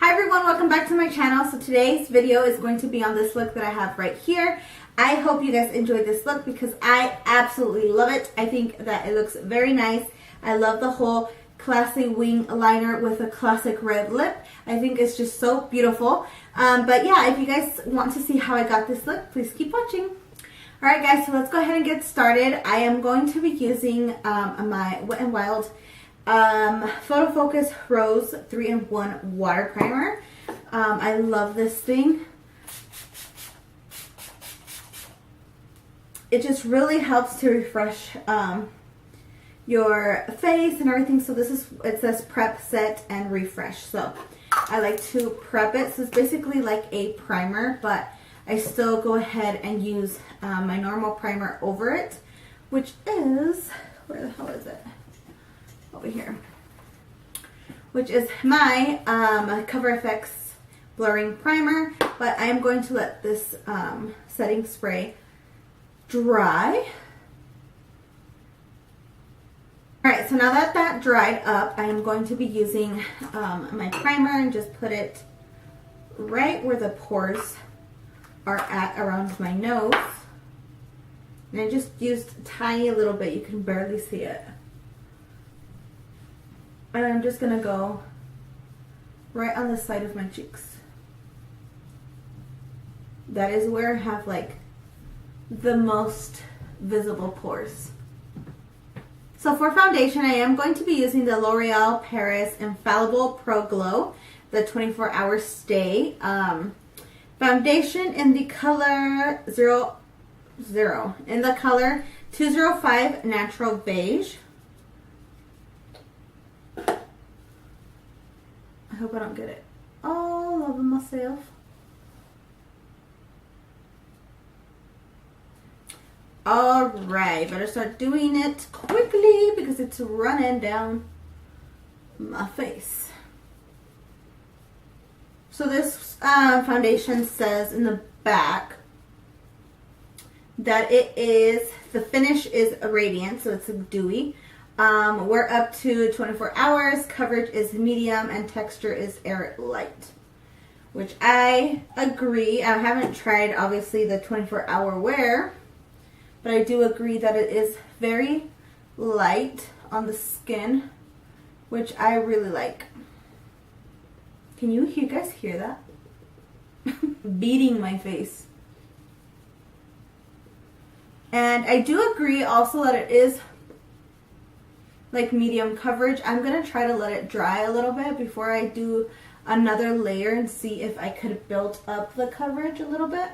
Hi everyone, welcome back to my channel. So today's video is going to be on this look that I have right here. I hope you guys enjoyed this look because I absolutely love it. I think that it looks very nice. I love the whole classy wing liner with a classic red lip. I think it's just so beautiful. But yeah, if you guys want to see how I got this look, please keep watching. Alright guys, so let's go ahead and get started. I am going to be using my Wet n Wild Photo Focus Rose 3-in-1 water primer. I love this thing. It just really helps to refresh your face and everything. So this is, it says prep, set, and refresh. So I like to prep it. So it's basically like a primer, but I still go ahead and use my normal primer over it, which is, where the hell is it? Over here, which is my Cover FX blurring primer, but I am going to let this setting spray dry. Alright, so now that that dried up, I am going to be using my primer and just put it right where the pores are at around my nose. And I just used a tiny little bit, you can barely see it. And I'm just going to go right on the side of my cheeks. That is where I have like the most visible pores. So for foundation, I am going to be using the L'Oreal Paris Infallible Pro Glow, the 24-hour stay. Foundation in the color 00, in the color 205 Natural Beige. I hope I don't get it all over myself. Alright, better start doing it quickly because it's running down my face. So this foundation says in the back that it is, the finish is a radiant, so it's a dewy. We're up to 24 hours, coverage is medium, and texture is air light, which I agree. I haven't tried, obviously, the 24-hour wear, but I do agree that it is very light on the skin, which I really like. Can you guys hear that? Beating my face. And I do agree also that it is like medium coverage. I'm going to try to let it dry a little bit before I do another layer and see if I could build up the coverage a little bit.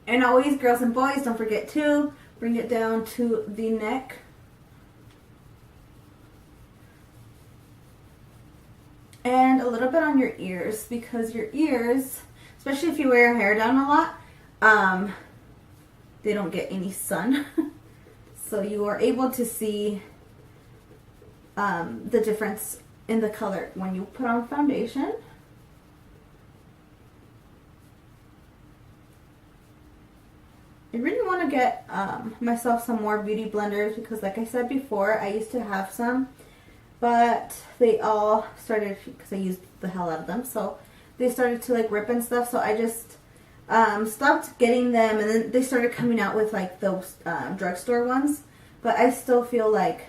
And always, girls and boys, don't forget to bring it down to the neck. And a little bit on your ears, because your ears, especially if you wear your hair down a lot, they don't get any sun. So you are able to see the difference in the color when you put on foundation. I really want to get myself some more beauty blenders because, like I said before, I used to have some, but they all started, because I used the hell out of them, so they started to like rip and stuff, so I just stopped getting them, and then they started coming out with like those drugstore ones. But I still feel like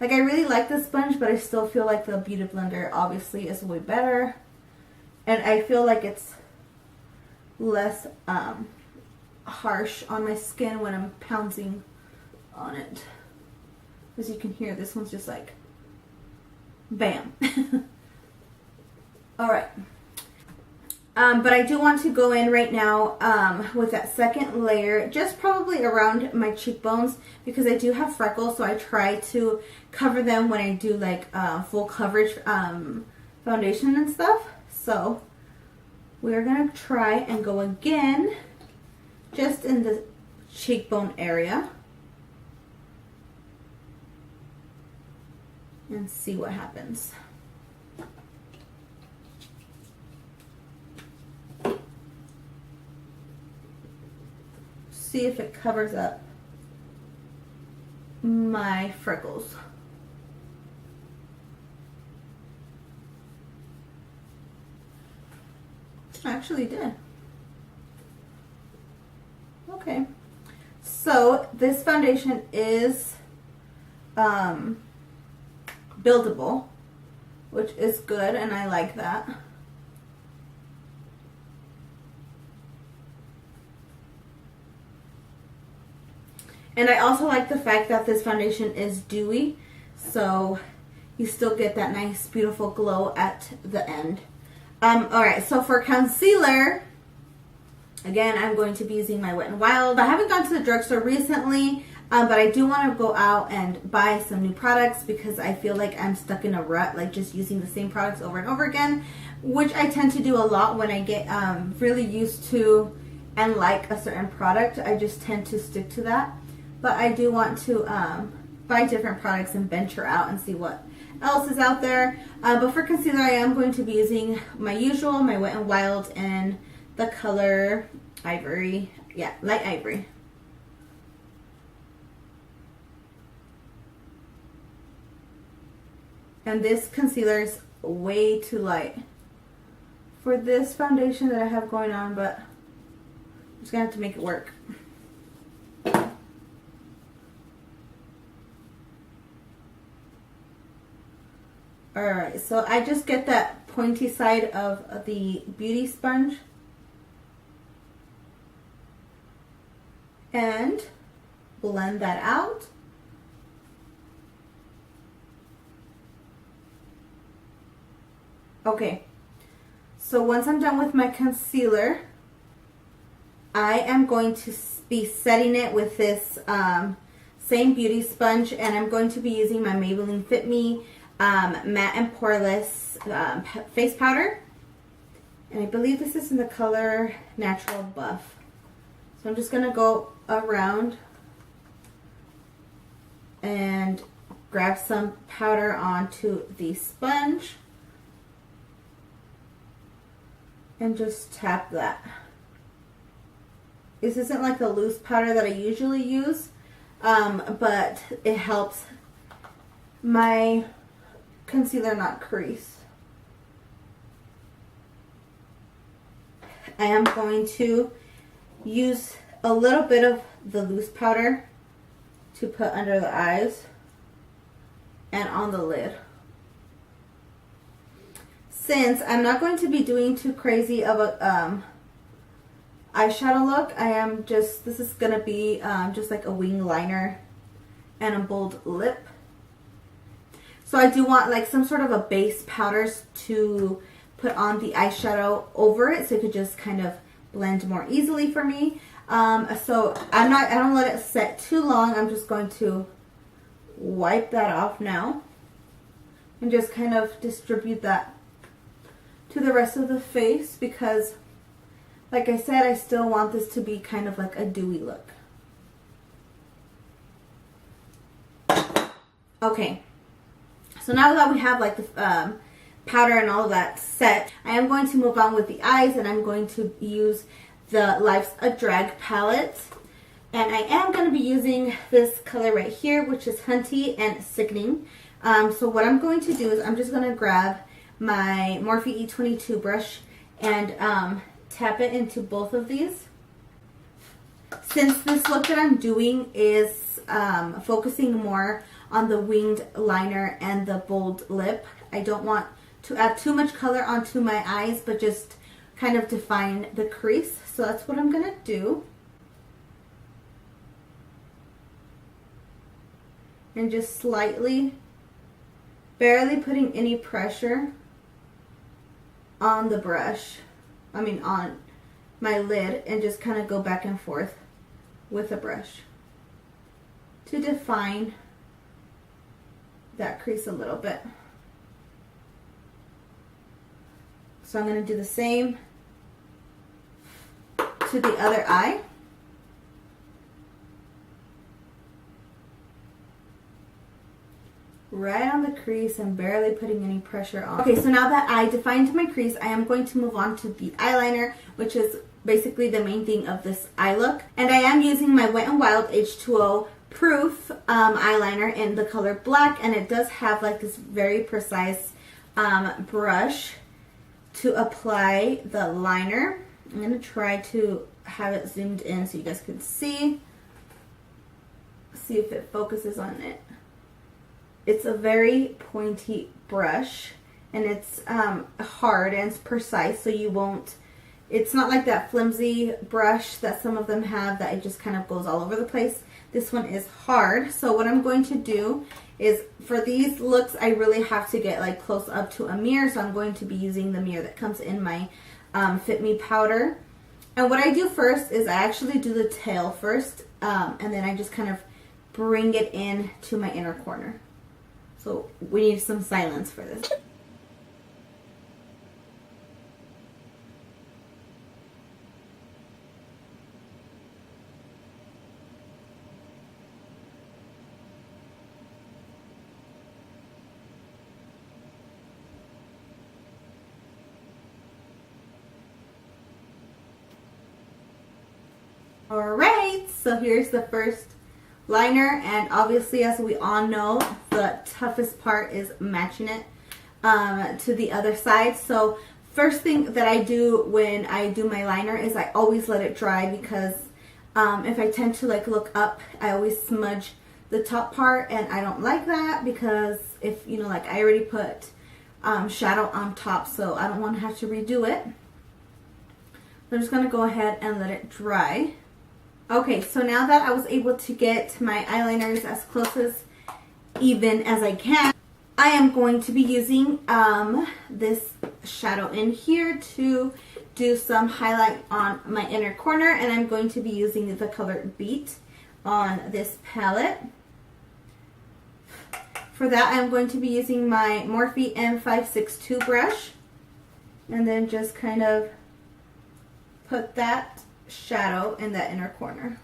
I really like the sponge, but I still feel like the Beauty Blender obviously is way better. And I feel like it's less harsh on my skin when I'm pouncing on it. As you can hear, this one's just like, bam. Alright. But I do want to go in right now with that second layer, just probably around my cheekbones, because I do have freckles, so I try to cover them when I do like full coverage foundation and stuff. So we're going to try and go again just in the cheekbone area and see what happens. See if it covers up my freckles. I actually did. Okay. So this foundation is buildable, which is good, and I like that. And I also like the fact that this foundation is dewy, so you still get that nice, beautiful glow at the end. Alright, so for concealer, again, I'm going to be using my Wet n Wild. I haven't gone to the drugstore recently, but I do want to go out and buy some new products because I feel like I'm stuck in a rut, like just using the same products over and over again, which I tend to do a lot when I get really used to and like a certain product. I just tend to stick to that. But I do want to buy different products and venture out and see what else is out there. But for concealer, I am going to be using my usual, my Wet n Wild in the color Ivory. Yeah, light ivory. And this concealer is way too light for this foundation that I have going on, but I'm just going to have to make it work. Alright, so I just get that pointy side of the beauty sponge and blend that out. Okay, so once I'm done with my concealer, I am going to be setting it with this same beauty sponge, and I'm going to be using my Maybelline Fit Me matte and poreless face powder, and I believe this is in the color Natural Buff. So I'm just going to go around and grab some powder onto the sponge and just tap that. This isn't like the loose powder that I usually use, but it helps my concealer not crease. I am going to use a little bit of the loose powder to put under the eyes and on the lid. Since I'm not going to be doing too crazy of a eyeshadow look, this is going to be just like a wing liner and a bold lip. So I do want like some sort of a base powders to put on the eyeshadow over it, so it could just kind of blend more easily for me. So I don't let it set too long. I'm just going to wipe that off now and just kind of distribute that to the rest of the face, because like I said, I still want this to be kind of like a dewy look. Okay. So now that we have like the powder and all of that set, I am going to move on with the eyes, and I'm going to use the Life's a Drag palette. And I am going to be using this color right here, which is Hunty and Sickening. So what I'm going to do is I'm just going to grab my Morphe E22 brush and tap it into both of these. Since this look that I'm doing is focusing more on the winged liner and the bold lip, I don't want to add too much color onto my eyes, but just kind of define the crease. So that's what I'm gonna do. And just slightly, barely putting any pressure on the brush, on my lid, and just kind of go back and forth with the brush to define that crease a little bit. So I'm going to do the same to the other eye. Right on the crease and barely putting any pressure on. Okay, so now that I defined my crease, I am going to move on to the eyeliner, which is basically the main thing of this eye look. And I am using my Wet n Wild H2O Proof eyeliner in the color black, and it does have like this very precise brush to apply the liner. I'm going to try to have it zoomed in so you guys can see. See if it focuses on it. It's a very pointy brush, and it's hard and it's precise, so you won't, it's not like that flimsy brush that some of them have that it just kind of goes all over the place. This one is hard. So what I'm going to do is, for these looks, I really have to get like close up to a mirror, so I'm going to be using the mirror that comes in my Fit Me powder. And what I do first is I actually do the tail first, and then I just kind of bring it in to my inner corner. So we need some silence for this. Alright, so here's the first liner, and obviously, as we all know, the toughest part is matching it to the other side. So first thing that I do when I do my liner is I always let it dry, because if I tend to like look up, I always smudge the top part, and I don't like that, because if, you know, like I already put shadow on top, so I don't want to have to redo it. I'm just going to go ahead and let it dry. Okay, so now that I was able to get my eyeliners as close as even as I can, I am going to be using this shadow in here to do some highlight on my inner corner, and I'm going to be using the color Beat on this palette. For that, I'm going to be using my Morphe M562 brush, and then just kind of put that shadow in that inner corner.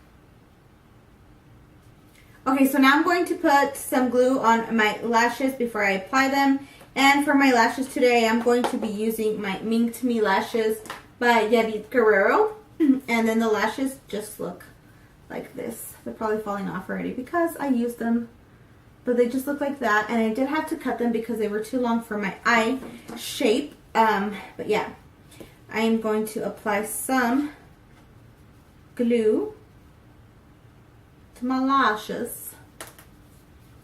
Okay, so now I'm going to put some glue on my lashes before I apply them. And for my lashes today, I'm going to be using my Mink to Me lashes by Yadit Guerrero. And then the lashes just look like this. They're probably falling off already because I used them, but they just look like that. And I did have to cut them because they were too long for my eye shape. But yeah, I am going to apply some glue to my lashes,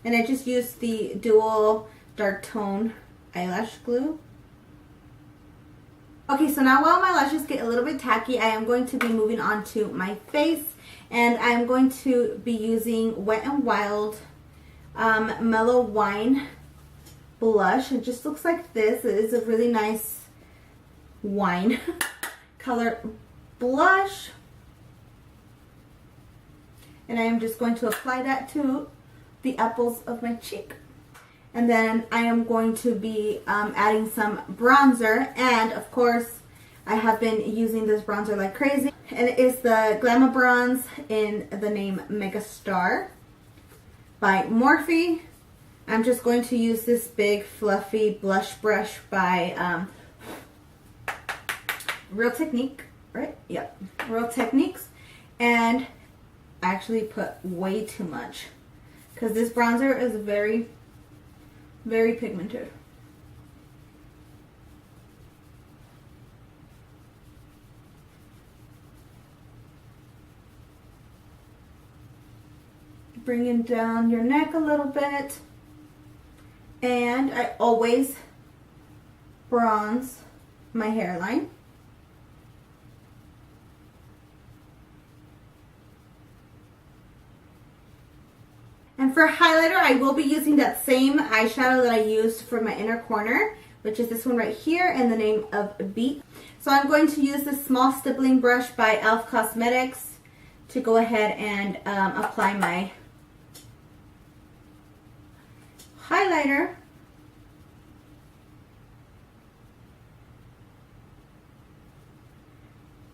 and I just used the dual dark tone eyelash glue. Okay, so now while my lashes get a little bit tacky, I am going to be moving on to my face, and I am going to be using Wet n Wild Mellow Wine blush. It just looks like this. It is a really nice wine color blush. And I am just going to apply that to the apples of my cheek. And then I am going to be adding some bronzer. And of course, I have been using this bronzer like crazy. And it is the Glamour Bronze in the name Mega Star by Morphe. I'm just going to use this big fluffy blush brush by Real Technique, right? Yep, Real Techniques. And I actually put way too much because this bronzer is very, very pigmented. Bringing down your neck a little bit. And I always bronze my hairline. And for highlighter, I will be using that same eyeshadow that I used for my inner corner, which is this one right here in the name of Beat. So I'm going to use this small stippling brush by e.l.f. Cosmetics to go ahead and apply my highlighter.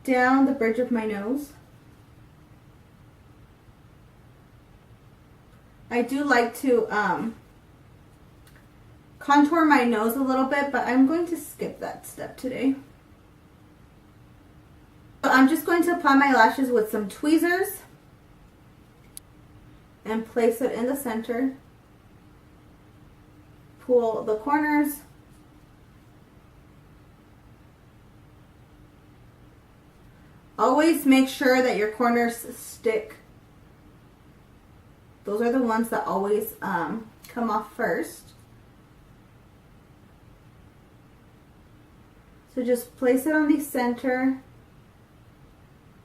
Down the bridge of my nose. I do like to contour my nose a little bit, but I'm going to skip that step today. So I'm just going to apply my lashes with some tweezers and place it in the center. Pull the corners always make sure that your corners stick. Those are the ones that always come off first. So just place it on the center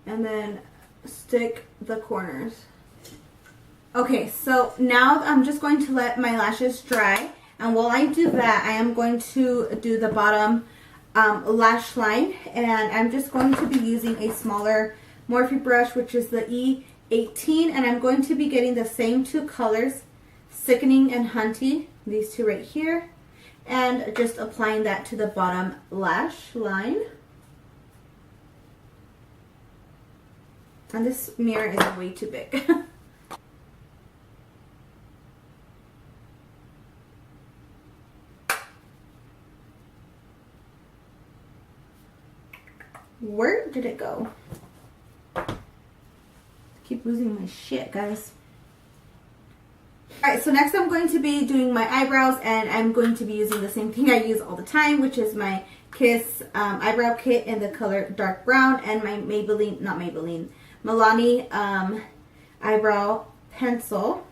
and then stick the corners. Okay, so now I'm just going to let my lashes dry, and while I do that, I am going to do the bottom lash line, and I'm just going to be using a smaller Morphe brush, which is the E18, and I'm going to be getting the same two colors, Sickening and Hunty, these two right here, and just applying that to the bottom lash line. And this mirror is way too big. Where did it go? I keep losing my shit, guys. Alright, so next I'm going to be doing my eyebrows, and I'm going to be using the same thing I use all the time, which is my Kiss eyebrow kit in the color dark brown, and my Milani eyebrow pencil.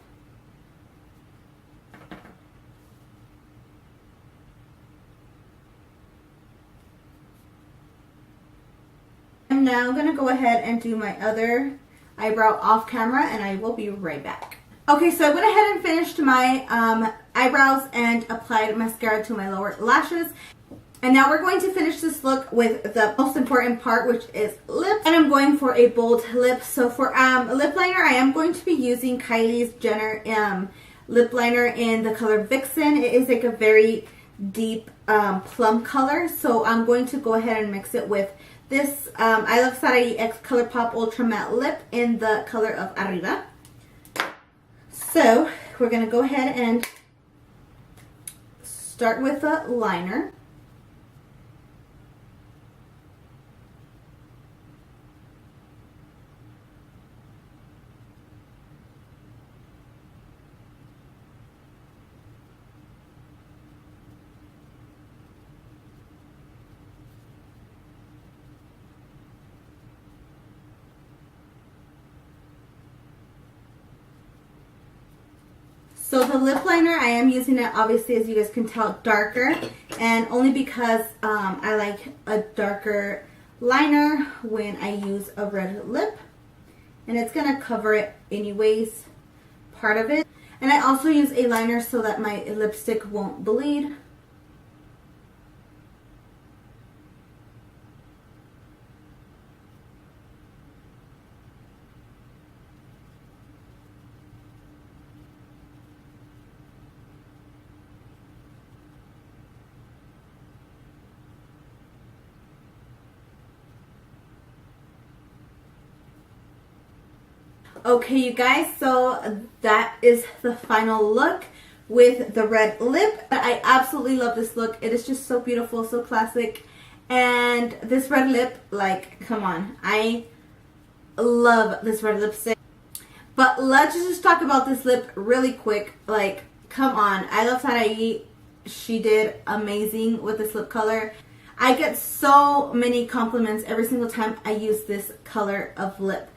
I'm now going to go ahead and do my other eyebrow off camera, and I will be right back. Okay, so I went ahead and finished my eyebrows and applied mascara to my lower lashes. And now we're going to finish this look with the most important part, which is lips. And I'm going for a bold lip. So for lip liner, I am going to be using Kylie Jenner lip liner in the color Vixen. It is like a very deep plum color. So I'm going to go ahead and mix it with this I Love Sarai X ColourPop Ultra Matte Lip in the color of Arriba. So we're going to go ahead and start with the liner. So the lip liner, I am using it, obviously, as you guys can tell, darker. And only because I like a darker liner when I use a red lip. And it's going to cover it anyways, part of it. And I also use a liner so that my lipstick won't bleed. Okay, you guys, so that is the final look with the red lip. I absolutely love this look. It is just so beautiful, so classic. And this red lip, like, come on. I love this red lipstick. But let's just talk about this lip really quick. Like, come on. I Love Sarai. She did amazing with this lip color. I get so many compliments every single time I use this color of lip.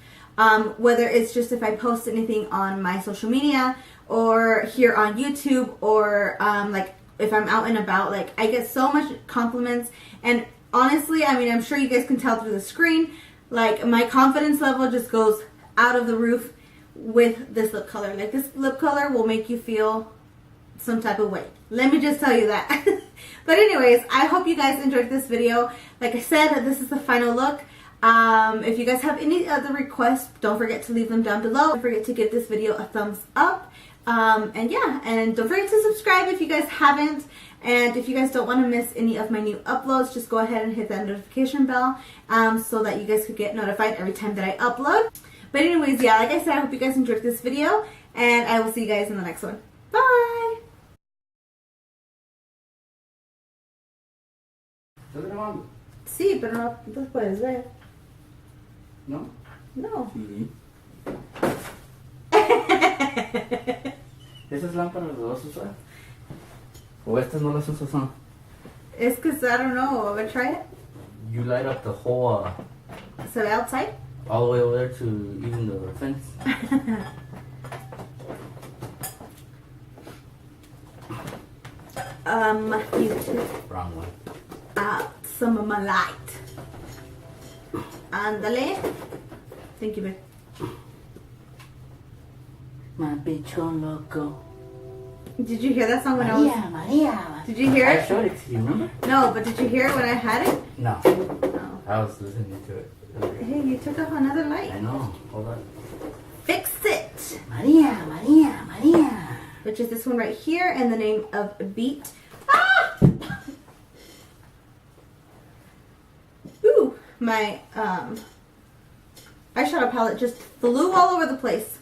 Whether it's just if I post anything on my social media or here on YouTube, or like if I'm out and about, like I get so much compliments. And honestly, I mean, I'm sure you guys can tell through the screen, like my confidence level just goes out of the roof with this lip color. Like this lip color will make you feel some type of way. Let me just tell you that. But anyways, I hope you guys enjoyed this video. Like I said, this is the final look. If you guys have any other requests, don't forget to leave them down below. Don't forget to give this video a thumbs up. And yeah, and don't forget to subscribe if you guys haven't. And if you guys don't want to miss any of my new uploads, just go ahead and hit that notification bell so that you guys could get notified every time that I upload. But anyways, yeah, like I said, I hope you guys enjoyed this video, and I will see you guys in the next one. Bye! ¿Estás grabando? Sí, pero no los puedes ver. ¿No? No. Sí. ¿Esas lámparas las vas a usar? ¿O estas no las usas, no? It's because I don't know. I'll try it. You light up the whole So outside? All the way over there to even the fence. You took Wrong one. out some of my light. Ándale. Thank you, babe. My bicho loco. Did you hear that song when I was... Maria. Did you hear I it? showed it to you, remember? No, but did you hear it when I had it? No. No. I was listening to it. Hey, you took off another I light. know. Hold on. Fix it! Maria. Which is this one right here, and the name of Beat. Ah! Ooh, my eyeshadow palette just flew all over the place.